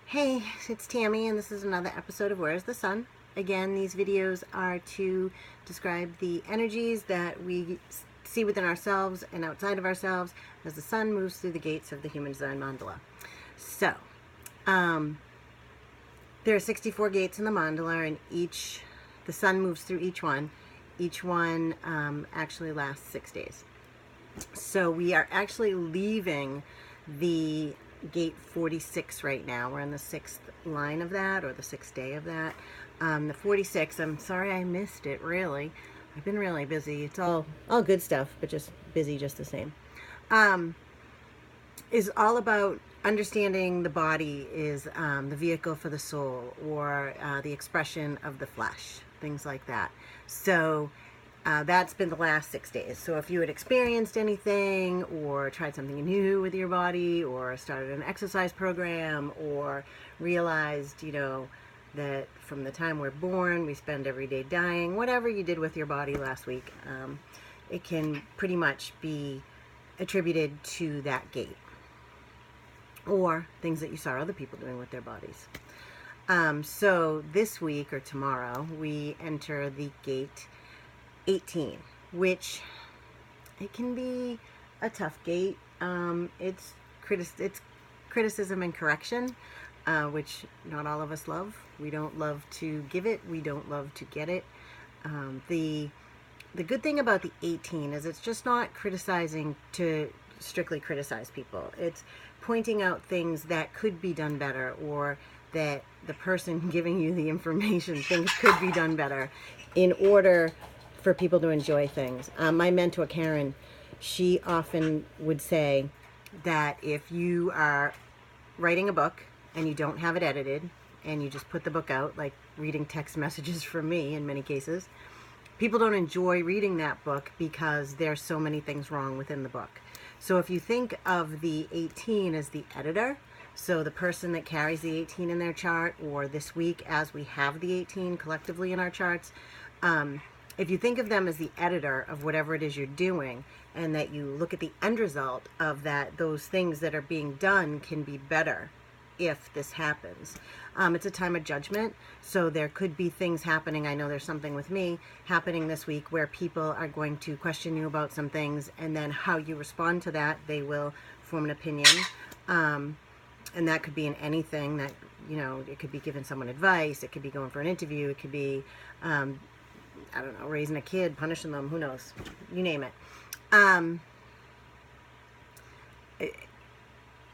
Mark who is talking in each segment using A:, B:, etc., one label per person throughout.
A: Hey, it's Tammy, and this is another episode of Where's the Sun? Again, these videos are to describe the energies that we see within ourselves and outside of ourselves as the sun moves through the gates of the Human Design Mandala. So, there are 64 gates in the mandala, and the sun moves through each one. Each one actually lasts 6 days. So we are actually leaving the gate 46 right now. We're in the 6th line of that, or the 6th day of that. The 46, I'm sorry I missed it, really. I've been really busy. It's all good stuff, but just busy just the same. Is all about understanding the body is the vehicle for the soul, or the expression of the flesh, things like that. So that's been the last 6 days. So if you had experienced anything, or tried something new with your body, or started an exercise program, or realized, that from the time we're born, we spend every day dying, whatever you did with your body last week, it can pretty much be attributed to that gate, or things that you saw other people doing with their bodies. So this week or tomorrow, we enter the gate 18, which it can be a tough gate. It's criticism and correction, which not all of us love. We don't love to give it. We don't love to get it. The good thing about the 18 is it's just not criticizing to strictly criticize people. It's pointing out things that could be done better, or that the person giving you the information thinks could be done better, in order for people to enjoy things. My mentor, Karen, she often would say that if you are writing a book and you don't have it edited, and you just put the book out, like reading text messages from me in many cases, people don't enjoy reading that book because there's so many things wrong within the book. So if you think of the 18 as the editor, so the person that carries the 18 in their chart, or this week as we have the 18 collectively in our charts, if you think of them as the editor of whatever it is you're doing, and that you look at the end result of that, those things that are being done can be better if this happens. It's a time of judgment, so there could be things happening. I know there's something with me happening this week where people are going to question you about some things, and then how you respond to that, they will form an opinion. And that could be in anything that, it could be giving someone advice, it could be going for an interview, it could be, I don't know, raising a kid, punishing them, who knows, you name it.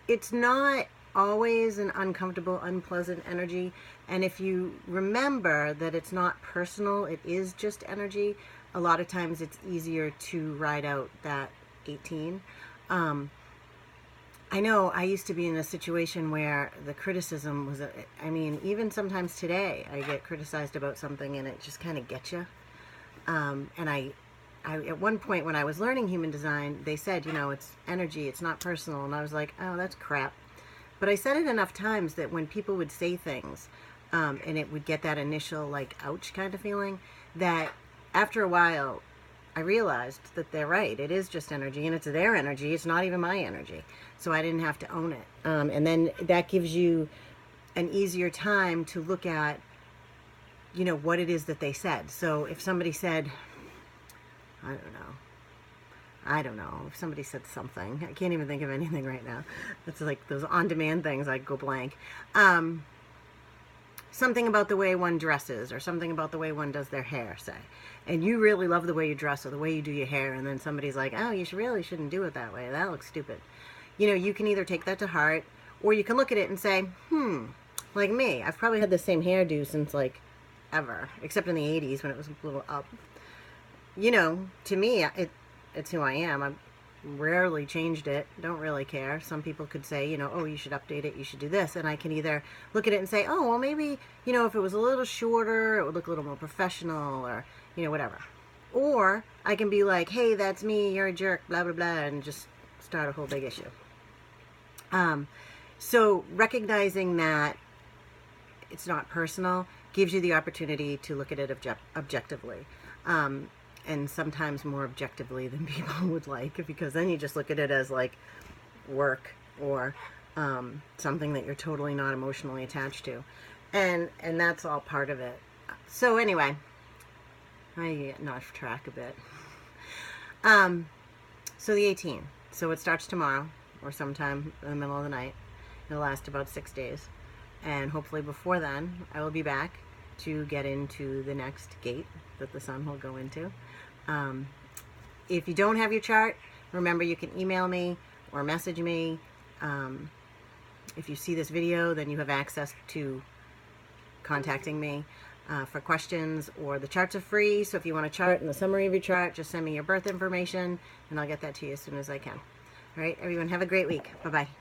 A: It's not always an uncomfortable, unpleasant energy. And if you remember that it's not personal, it is just energy, a lot of times it's easier to ride out that 18. I know I used to be in a situation where the criticism was, even sometimes today I get criticized about something and it just kind of gets you. And I at one point when I was learning human design, they said, it's energy, it's not personal. And I was like, oh, that's crap. But I said it enough times that when people would say things, and it would get that initial, like, ouch kind of feeling, that after a while, I realized that they're right. It is just energy, and it's their energy. It's not even my energy. So I didn't have to own it. And then that gives you an easier time to look at, what it is that they said. So if somebody said, I don't know, if somebody said something, I can't even think of anything right now. That's like those on-demand things, I go blank. Something about the way one dresses, or something about the way one does their hair, say. And you really love the way you dress or the way you do your hair, and then somebody's like, oh, you really shouldn't do it that way. That looks stupid. You can either take that to heart, or you can look at it and say, like me, I've probably had the same hairdo since, like, ever, except in the 80s when it was a little up. To me, it's who I am. I've rarely changed it. Don't really care. Some people could say, oh, you should update it, you should do this. And I can either look at it and say, oh, well, maybe, if it was a little shorter, it would look a little more professional, or, whatever. Or I can be like, hey, that's me, you're a jerk, blah, blah, blah, and just start a whole big issue. So recognizing that it's not personal gives you the opportunity to look at it objectively. And sometimes more objectively than people would like, because then you just look at it as like work, or something that you're totally not emotionally attached to, and that's all part of it. So anyway, I get off track a bit. So the 18th. So it starts tomorrow or sometime in the middle of the night. It'll last about 6 days. And hopefully before then, I will be back to get into the next gate that the sun will go into. If you don't have your chart, remember you can email me or message me. If you see this video, then you have access to contacting me for questions, or the charts are free. So if you want a chart and the summary of your chart, just send me your birth information and I'll get that to you as soon as I can. All right, everyone, have a great week. Bye-bye.